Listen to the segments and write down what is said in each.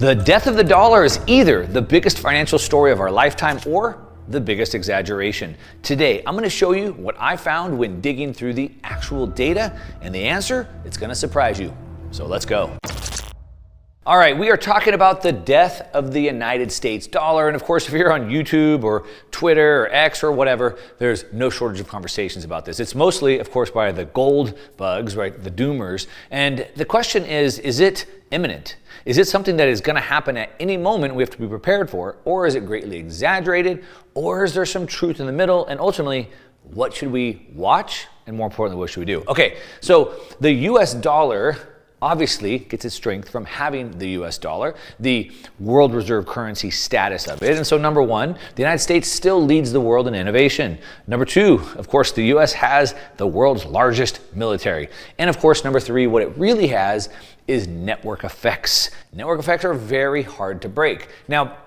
The death of the dollar is either the biggest financial story of our lifetime or the biggest exaggeration. Today, I'm going to show you what I found when digging through the actual data, and the answer, it's going to surprise you. So let's go. All right, we are talking about the death of the United States dollar. And of course, if you're on YouTube or Twitter or X or whatever, there's no shortage of conversations about this. It's mostly, of course, by the gold bugs, right? The doomers. And the question is it imminent? Is it something that is going to happen at any moment we have to be prepared for? Or is it greatly exaggerated? Or is there some truth in the middle? And ultimately, what should we watch? And more importantly, what should we do? Okay, so the US dollar obviously gets its strength from having the US dollar, the world reserve currency status of it. And so number one, the United States still leads the world in innovation. Number two, of course, the US has the world's largest military. And of course, number three, what it really has is network effects. Network effects are very hard to break. Now,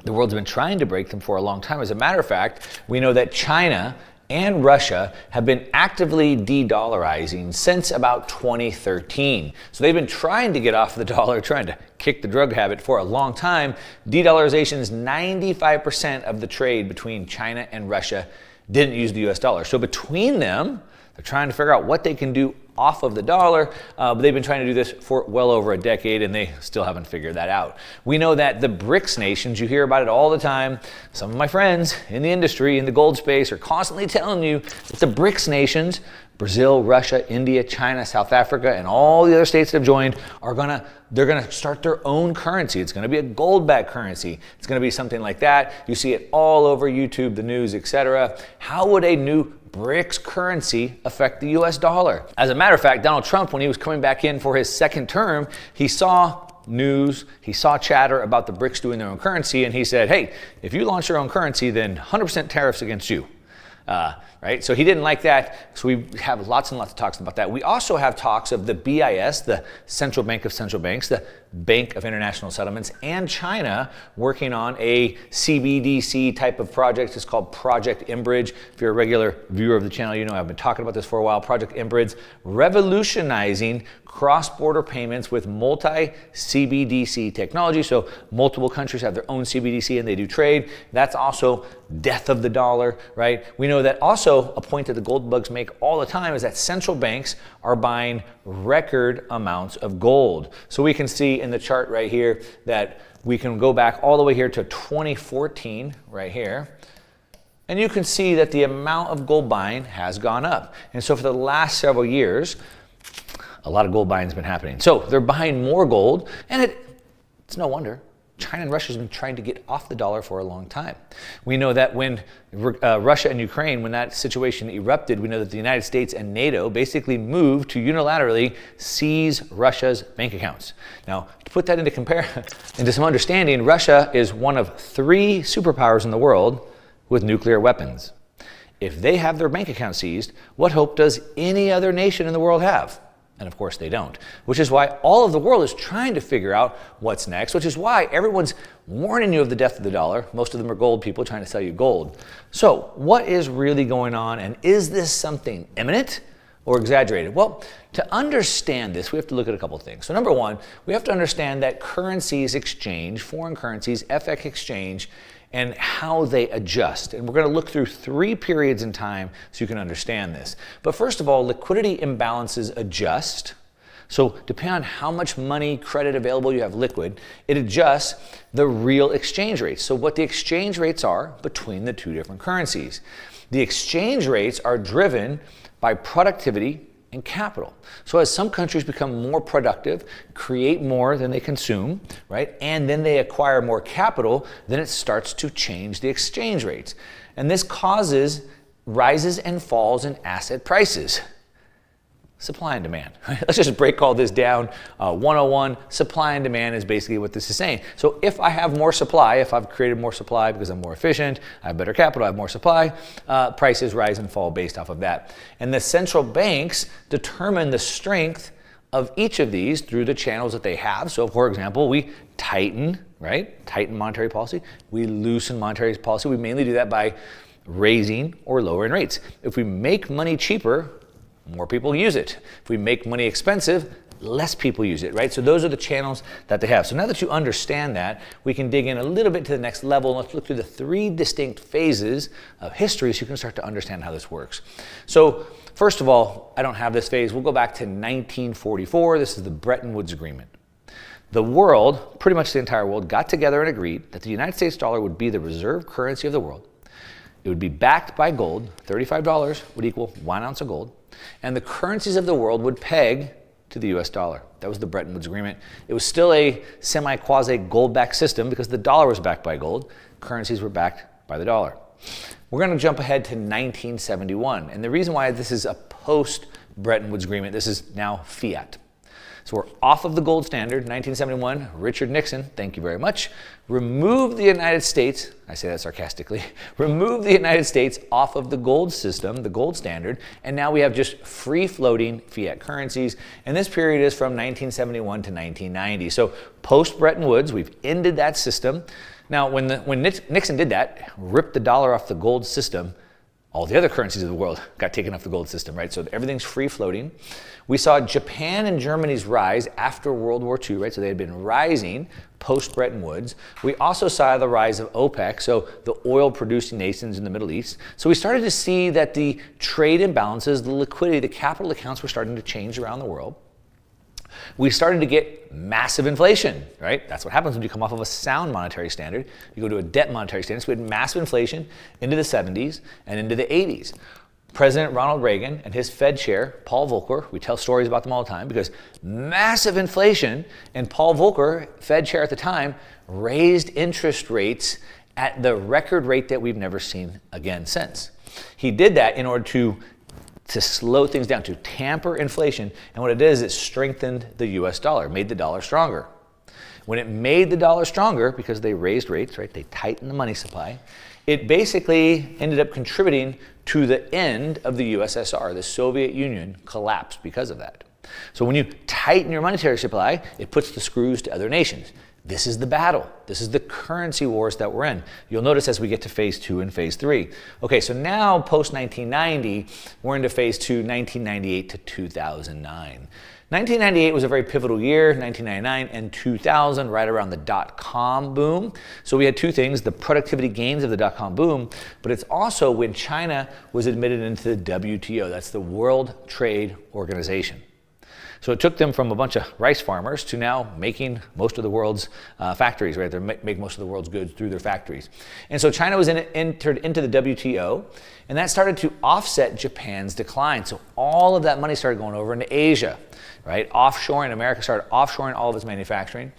the world's been trying to break them for a long time. As a matter of fact, we know that China and Russia have been actively de-dollarizing since about 2013. So they've been trying to get off the dollar, trying to kick the drug habit for a long time. De-dollarization is 95% of the trade between China and Russia didn't use the US dollar. So between them, they're trying to figure out what they can do off of the dollar, but they've been trying to do this for well over a decade, and they still haven't figured that out. We know that the BRICS nations, you hear about it all the time. Some of my friends in the industry, in the gold space, are constantly telling you that the BRICS nations, Brazil, Russia, India, China, South Africa, and all the other states that have joined, they're gonna start their own currency. It's gonna be a gold-backed currency. It's gonna be something like that. You see it all over YouTube, the news, etc. How would a new BRICS currency affect the US dollar? As a matter of fact, Donald Trump, when he was coming back in for his second term, he saw news, he saw chatter about the BRICS doing their own currency, and he said, hey, if you launch your own currency, then 100% tariffs against you. Right? So he didn't like that. So we have lots and lots of talks about that. We also have talks of the BIS, the Central Bank of Central Banks, the Bank of International Settlements, and China working on a CBDC type of project. It's called Project Enbridge. If you're a regular viewer of the channel, you know I've been talking about this for a while. Project Enbridge, revolutionizing cross-border payments with multi-CBDC technology. So multiple countries have their own CBDC and they do trade. That's also death of the dollar, right? We know that also a point that the gold bugs make all the time is that central banks are buying record amounts of gold. So we can see in the chart right here that we can go back all the way here to 2014 right here. And you can see that the amount of gold buying has gone up. And so for the last several years, a lot of gold buying has been happening. So they're buying more gold, and it's no wonder. China and Russia have been trying to get off the dollar for a long time. We know that when Russia and Ukraine, when that situation erupted, we know that the United States and NATO basically moved to unilaterally seize Russia's bank accounts. Now, to put that into some understanding, Russia is one of 3 superpowers in the world with nuclear weapons. If they have their bank account seized, what hope does any other nation in the world have? And of course they don't, which is why all of the world is trying to figure out what's next, which is why everyone's warning you of the death of the dollar. Most of them are gold people trying to sell you gold. So what is really going on, and is this something imminent or exaggerated? Well, to understand this, we have to look at a couple of things. So number one, we have to understand that currencies exchange, foreign currencies, FX exchange, and how they adjust. And we're going to look through 3 periods in time so you can understand this. But first of all, liquidity imbalances adjust. So depending on how much money, credit available you have liquid, it adjusts the real exchange rates. So what the exchange rates are between the 2 different currencies. The exchange rates are driven by productivity and capital. So as some countries become more productive, create more than they consume, right? And then they acquire more capital, then it starts to change the exchange rates. And this causes rises and falls in asset prices. Supply and demand. Let's just break all this down. 101, supply and demand is basically what this is saying. So if I have more supply, if I've created more supply because I'm more efficient, I have better capital, I have more supply, prices rise and fall based off of that. And the central banks determine the strength of each of these through the channels that they have. So for example, we tighten, right? Tighten monetary policy. We loosen monetary policy. We mainly do that by raising or lowering rates. If we make money cheaper, more people use it. If we make money expensive, less people use it, right? So those are the channels that they have. So now that you understand that, we can dig in a little bit to the next level. Let's look through the 3 distinct phases of history so you can start to understand how this works. So first of all, I don't have this phase. We'll go back to 1944. This is the Bretton Woods Agreement. The world, pretty much the entire world, got together and agreed that the United States dollar would be the reserve currency of the world. It would be backed by gold. $35 would equal 1 ounce of gold. And the currencies of the world would peg to the US dollar. That was the Bretton Woods Agreement. It was still a semi-quasi gold-backed system because the dollar was backed by gold. Currencies were backed by the dollar. We're going to jump ahead to 1971. And the reason why this is a post-Bretton Woods Agreement, this is now fiat. So we're off of the gold standard. 1971, Richard Nixon, thank you very much, removed the United States, I say that sarcastically, removed the United States off of the gold system, the gold standard, and now we have just free-floating fiat currencies. And this period is from 1971 to 1990. So post-Bretton Woods, we've ended that system. Now, when Nixon did that, ripped the dollar off the gold system, all the other currencies of the world got taken off the gold system, right? So everything's free-floating. We saw Japan and Germany's rise after World War II, right? So they had been rising post-Bretton Woods. We also saw the rise of OPEC, so the oil-producing nations in the Middle East. So we started to see that the trade imbalances, the liquidity, the capital accounts were starting to change around the world. We started to get massive inflation, right? That's what happens when you come off of a sound monetary standard. You go to a debt monetary standard. So we had massive inflation into the 70s and into the 80s. President Ronald Reagan and his Fed chair, Paul Volcker, we tell stories about them all the time because massive inflation, and Paul Volcker, Fed chair at the time, raised interest rates at the record rate that we've never seen again since. He did that in order to slow things down, to tamper inflation. And what it did is it strengthened the US dollar, made the dollar stronger. When it made the dollar stronger, because they raised rates, right, they tightened the money supply, it basically ended up contributing to the end of the USSR. The Soviet Union collapsed because of that. So when you tighten your monetary supply, it puts the screws to other nations. This is the battle. This is the currency wars that we're in. You'll notice as we get to phase 2 and phase 3. Okay, so now post-1990, we're into phase 2, 1998 to 2009. 1998 was a very pivotal year, 1999 and 2000, right around the dot-com boom. So we had two things, the productivity gains of the dot-com boom, but it's also when China was admitted into the WTO, that's the World Trade Organization. So it took them from a bunch of rice farmers to now making most of the world's factories, right? They make most of the world's goods through their factories. And so China was entered into the WTO, and that started to offset Japan's decline. So all of that money started going over into Asia, right? Offshoring, America started offshoring all of its manufacturing.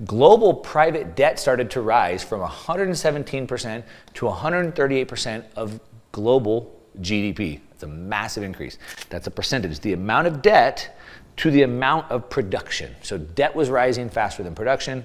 Global private debt started to rise from 117% to 138% of global GDP. It's a massive increase. That's a percentage. The amount of debt to the amount of production. So debt was rising faster than production,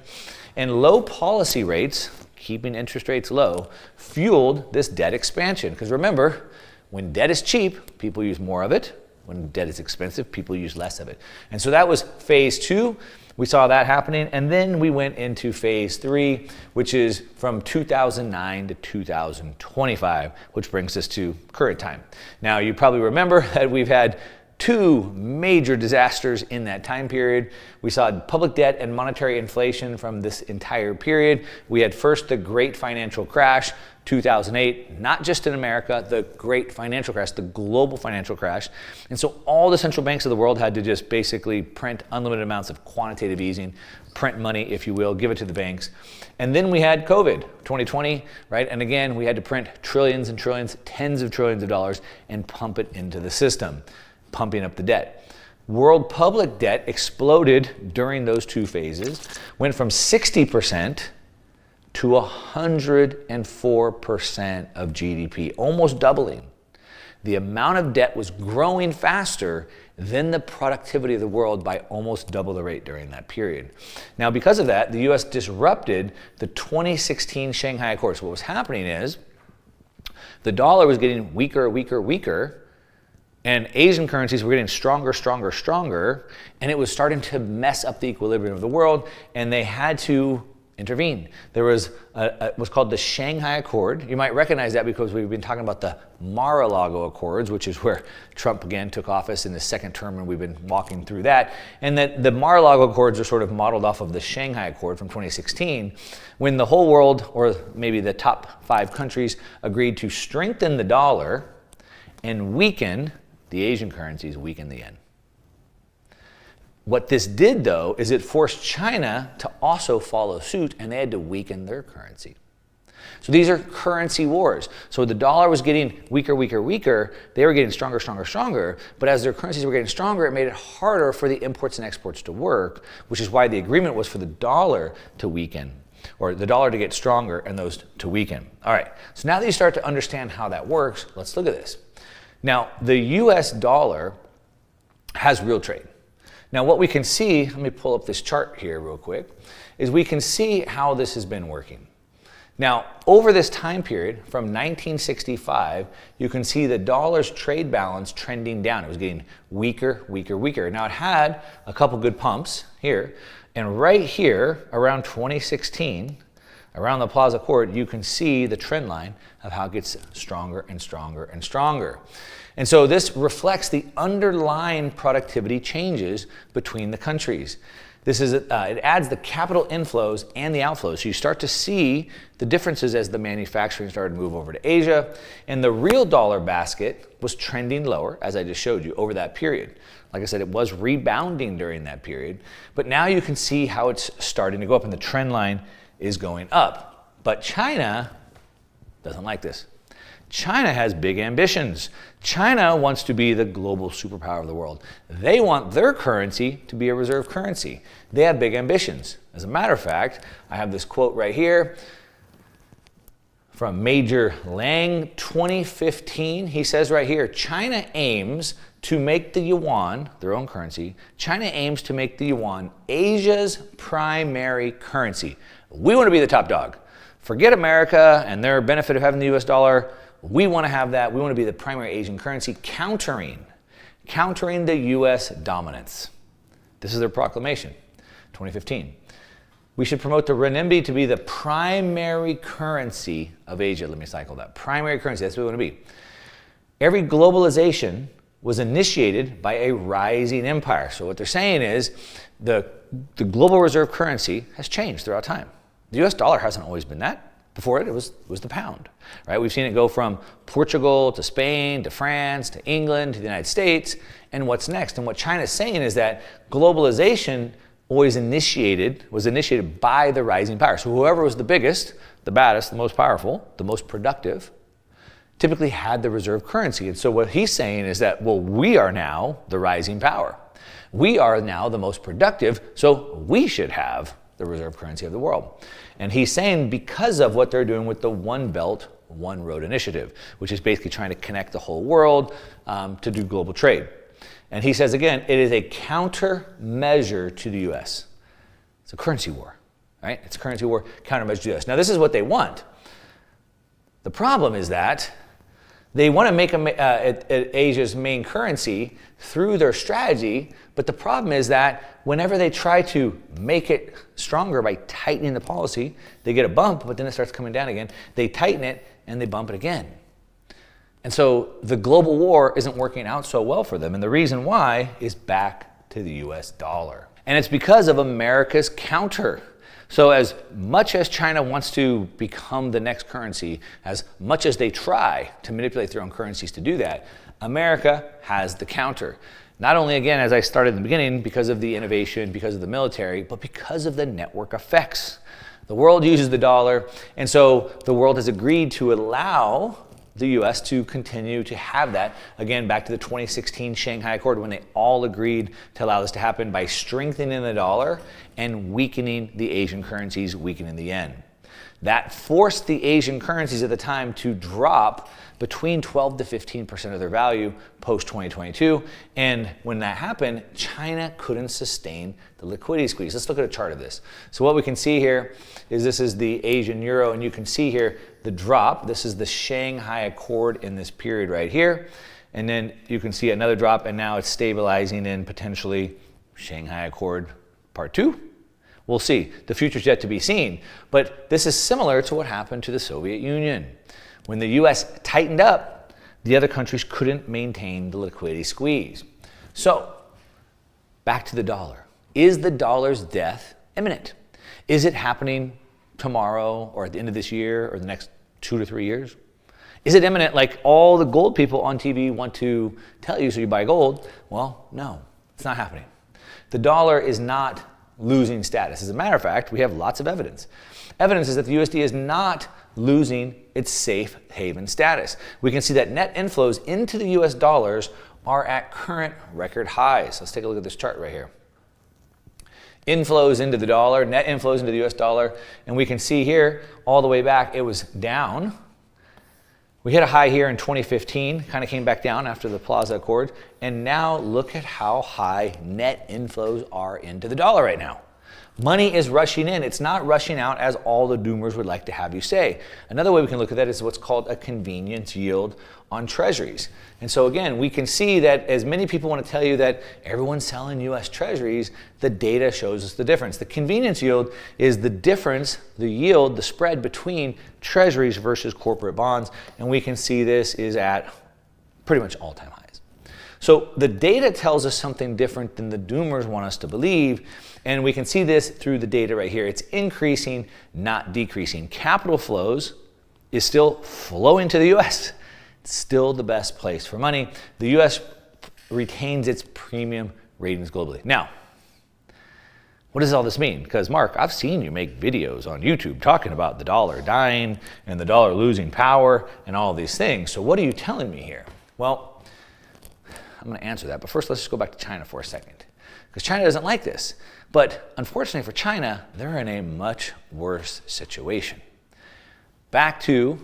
and low policy rates, keeping interest rates low, fueled this debt expansion. Because remember, when debt is cheap, people use more of it. When debt is expensive, people use less of it. And so that was phase 2. We saw that happening, and then we went into phase 3, which is from 2009 to 2025, which brings us to current time. Now, you probably remember that we've had two major disasters in that time period. We saw public debt and monetary inflation from this entire period. We had first the great financial crash, 2008, not just in America, the great financial crash, the global financial crash. And so all the central banks of the world had to just basically print unlimited amounts of quantitative easing, print money, if you will, give it to the banks. And then we had COVID, 2020, right? And again, we had to print trillions and trillions, tens of trillions of dollars and pump it into the system, pumping up the debt. World public debt exploded during those two phases, went from 60% to 104% of GDP, almost doubling. The amount of debt was growing faster than the productivity of the world by almost double the rate during that period. Now, because of that, the US disrupted the 2016 Shanghai Accords. What was happening is the dollar was getting weaker, and Asian currencies were getting stronger, and it was starting to mess up the equilibrium of the world, and they had to intervened. There was what's called the Shanghai Accord. You might recognize that because we've been talking about the Mar-a-Lago Accords, which is where Trump again took office in the second term, and we've been walking through that. And that the Mar-a-Lago Accords are sort of modeled off of the Shanghai Accord from 2016, when the whole world, or maybe the top 5 countries, agreed to strengthen the dollar and weaken the Asian currencies, weaken the yen. What this did, though, is it forced China to also follow suit, and they had to weaken their currency. So these are currency wars. So the dollar was getting weaker, weaker, weaker. They were getting stronger, stronger, stronger. But as their currencies were getting stronger, it made it harder for the imports and exports to work, which is why the agreement was for the dollar to weaken, or the dollar to get stronger and those to weaken. All right, so now that you start to understand how that works, let's look at this. Now, the US dollar has real trade. Now, what we can see, let me pull up this chart here real quick, is we can see how this has been working. Now, over this time period, from 1965, you can see the dollar's trade balance trending down. It was getting weaker, weaker, weaker. Now, it had a couple good pumps here, and right here, around 2016, around the Plaza Accord, you can see the trend line of how it gets stronger and stronger and stronger. And so this reflects the underlying productivity changes between the countries. This is it adds the capital inflows and the outflows. So you start to see the differences as the manufacturing started to move over to Asia. And the real dollar basket was trending lower, as I just showed you, over that period. Like I said, it was rebounding during that period. But now you can see how it's starting to go up, and the trend line is going up. But China doesn't like this. China has big ambitions. China wants to be the global superpower of the world. They want their currency to be a reserve currency. They have big ambitions. As a matter of fact, I have this quote right here from Major Lang, 2015. He says right here, China aims to make the yuan, their own currency, China aims to make the yuan Asia's primary currency. We want to be the top dog. Forget America and their benefit of having the US dollar. We want to have that. We want to be the primary Asian currency, countering the US dominance. This is their proclamation, 2015. We should promote the renminbi to be the primary currency of Asia. Let me cycle that. Primary currency, that's what we want to be. Every globalization was initiated by a rising empire. So what they're saying is the global reserve currency has changed throughout time. The US dollar hasn't always been that. Before it was the pound, right? We've seen it go from Portugal to Spain to France to England to the United States. And what's next? And what China's saying is that globalization was initiated by the rising power. So whoever was the biggest, the baddest, the most powerful, the most productive, typically had the reserve currency. And so what he's saying is that, well, we are now the rising power. We are now the most productive, so we should have the reserve currency of the world. And he's saying because of what they're doing with the One Belt, One Road initiative, which is basically trying to connect the whole world to do global trade. And he says, again, it is a countermeasure to the US. It's a currency war, right? It's a currency war, countermeasure to the US. Now, this is what they want. The problem is that they want to make Asia's main currency through their strategy, but the problem is that whenever they try to make it stronger by tightening the policy, they get a bump, but then it starts coming down again. They tighten it, and they bump it again. And so the global war isn't working out so well for them, and the reason why is back to the US dollar. And it's because of America's counter. So as much as China wants to become the next currency, as much as they try to manipulate their own currencies to do that, America has the counter. Not only, again, as I started in the beginning, because of the innovation, because of the military, but because of the network effects. The world uses the dollar, and so the world has agreed to allow the US to continue to have that. Again, back to the 2016 Shanghai Accord, when they all agreed to allow this to happen by strengthening the dollar and weakening the Asian currencies, weakening the yen. That forced the Asian currencies at the time to drop between 12 to 15% of their value post-2022. And when that happened, China couldn't sustain the liquidity squeeze. Let's look at a chart of this. So what we can see here is this is the Asian euro, and you can see here the drop. This is the Shanghai Accord in this period right here. And then you can see another drop, and now it's stabilizing in potentially Shanghai Accord Part 2, We'll see. The future's yet to be seen. But this is similar to what happened to the Soviet Union. When the US tightened up, the other countries couldn't maintain the liquidity squeeze. So, back to the dollar. Is the dollar's death imminent? Is it happening tomorrow or at the end of this year or the next 2 to 3 years? Is it imminent like all the gold people on TV want to tell you so you buy gold? Well, no, it's not happening. The dollar is not losing status. As a matter of fact, we have lots of evidence. Evidence is that the USD is not losing its safe haven status. We can see that net inflows into the US dollars are at current record highs. Let's take a look at this chart right here. Inflows into the dollar, net inflows into the US dollar, and we can see here all the way back it was down. We hit a high here in 2015, kind of came back down after the Plaza Accord, and now look at how high net inflows are into the dollar right now. Money is rushing in. It's not rushing out as all the doomers would like to have you say. Another way we can look at that is what's called a convenience yield on treasuries. And so again, we can see that as many people want to tell you that everyone's selling US treasuries, the data shows us the difference. The convenience yield is the difference, the yield, the spread between treasuries versus corporate bonds. And we can see this is at pretty much all-time highs. So the data tells us something different than the doomers want us to believe. And we can see this through the data right here. It's increasing, not decreasing. Capital flows is still flowing to the US. It's still the best place for money. The US retains its premium ratings globally. Now, what does all this mean? Because Mark, I've seen you make videos on YouTube talking about the dollar dying and the dollar losing power and all these things. So what are you telling me here? Well, I'm going to answer that. But first, let's just go back to China for a second. Because China doesn't like this. But unfortunately for China, they're in a much worse situation. Back to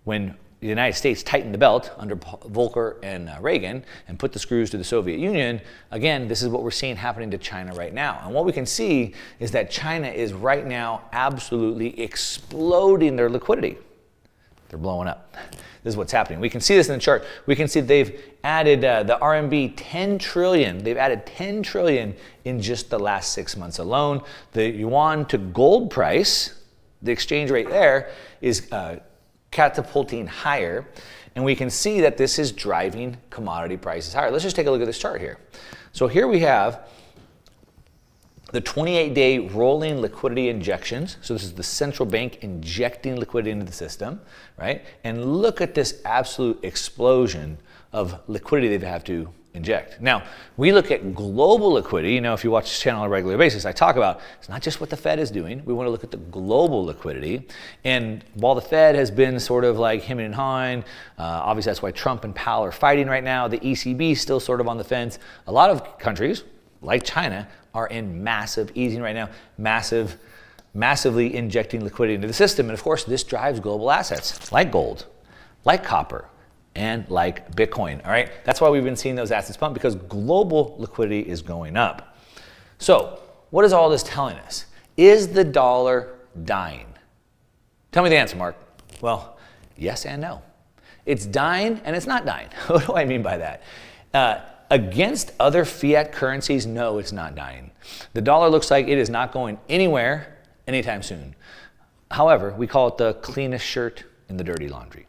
when the United States tightened the belt under Volcker and Reagan and put the screws to the Soviet Union, again, this is what we're seeing happening to China right now. And what we can see is that China is right now absolutely exploding their liquidity. They're blowing up. This is what's happening. We can see this in the chart. We can see they've added the RMB 10 trillion. They've added 10 trillion in just the last 6 months alone. The yuan to gold price, the exchange rate there, is catapulting higher. And we can see that this is driving commodity prices higher. Let's just take a look at this chart here. So here we have the 28-day rolling liquidity injections. So this is the central bank injecting liquidity into the system, right? And look at this absolute explosion of liquidity they have to inject. Now, we look at global liquidity. You know, if you watch this channel on a regular basis, I talk about it's not just what the Fed is doing. We want to look at the global liquidity. And while the Fed has been sort of like hemming and hawing, obviously that's why Trump and Powell are fighting right now. The ECB is still sort of on the fence. A lot of countries, like China, are in massive easing right now, massively injecting liquidity into the system. And of course, this drives global assets like gold, like copper, and like Bitcoin, all right? That's why we've been seeing those assets pump, because global liquidity is going up. So what is all this telling us? Is the dollar dying? Tell me the answer, Mark. Well, yes and no. It's dying and it's not dying. What do I mean by that? Against other fiat currencies, no, it's not dying. The dollar looks like it is not going anywhere anytime soon. However, we call it the cleanest shirt in the dirty laundry.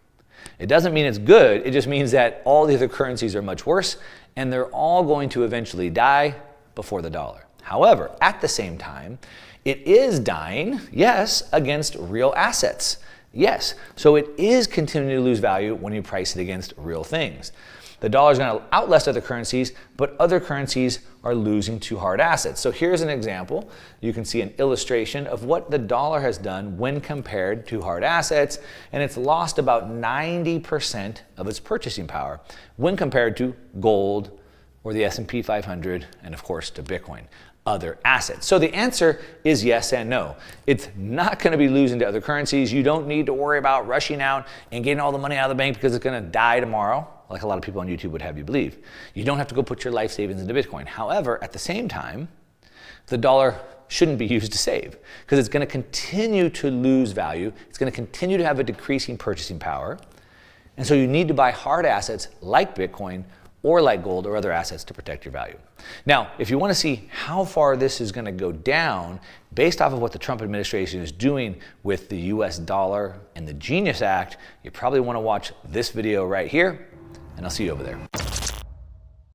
It doesn't mean it's good, it just means that all the other currencies are much worse and they're all going to eventually die before the dollar. However, at the same time, it is dying, yes, against real assets. Yes, so it is continuing to lose value when you price it against real things. The dollar is going to outlast other currencies, but other currencies are losing to hard assets. So here's an example. You can see an illustration of what the dollar has done when compared to hard assets, and it's lost about 90% of its purchasing power when compared to gold or the S&P 500 and of course to Bitcoin, other assets. So the answer is yes and no. It's not going to be losing to other currencies. You don't need to worry about rushing out and getting all the money out of the bank because it's going to die tomorrow, like a lot of people on YouTube would have you believe. You don't have to go put your life savings into Bitcoin. However, at the same time, the dollar shouldn't be used to save because it's going to continue to lose value. It's going to continue to have a decreasing purchasing power. And so you need to buy hard assets like Bitcoin or like gold or other assets to protect your value. Now, if you want to see how far this is going to go down based off of what the Trump administration is doing with the US dollar and the Genius Act, you probably want to watch this video right here, and I'll see you over there.